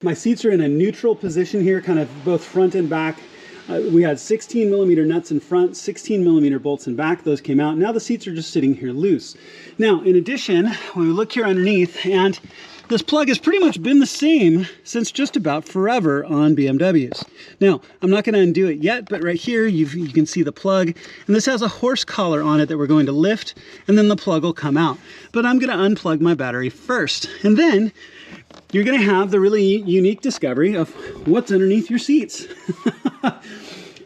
My seats are in a neutral position here, kind of both front and back. We had 16 millimeter nuts in front, 16 millimeter bolts in back. Those came out. Now the seats are just sitting here loose. Now, in addition, when we look here underneath, and this plug has pretty much been the same since just about forever on BMWs. Now, I'm not going to undo it yet, but right here you can see the plug, and this has a horse collar on it that we're going to lift, and then the plug will come out. But I'm going to unplug my battery first, and then you're going to have the really unique discovery of what's underneath your seats.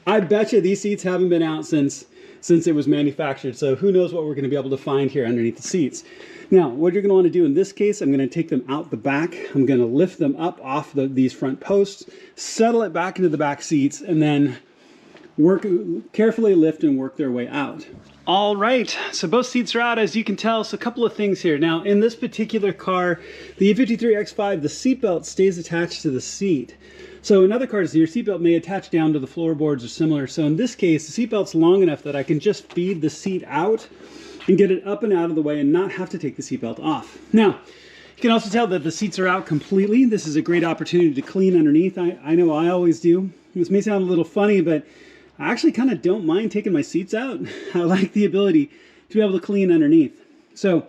I bet you these seats haven't been out since it was manufactured, so who knows what we're going to be able to find here underneath the seats. Now, what you're going to want to do in this case, I'm going to take them out the back. I'm going to lift them up off these front posts, settle it back into the back seats, and then carefully lift and work their way out. All right, so both seats are out, as you can tell. So a couple of things here. Now, in this particular car, the E53 X5, the seatbelt stays attached to the seat. So in other cars, your seatbelt may attach down to the floorboards or similar. So in this case, the seatbelt's long enough that I can just feed the seat out and get it up and out of the way and not have to take the seatbelt off. Now, you can also tell that the seats are out completely. This is a great opportunity to clean underneath. I know I always do. This may sound a little funny, but I actually kind of don't mind taking my seats out. I like the ability to be able to clean underneath. So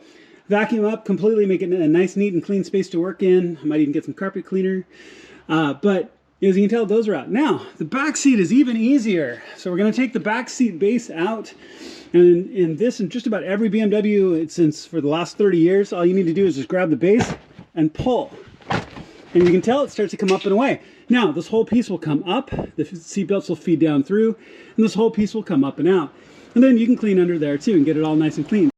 vacuum up completely, make it a nice, neat, and clean space to work in. I might even get some carpet cleaner. But as you can tell, those are out. Now, the back seat is even easier. So we're going to take the back seat base out. And in this and just about every BMW, since for the last 30 years, all you need to do is just grab the base and pull. And you can tell it starts to come up and away. Now, this whole piece will come up, the seat belts will feed down through, and this whole piece will come up and out. And then you can clean under there too and get it all nice and clean.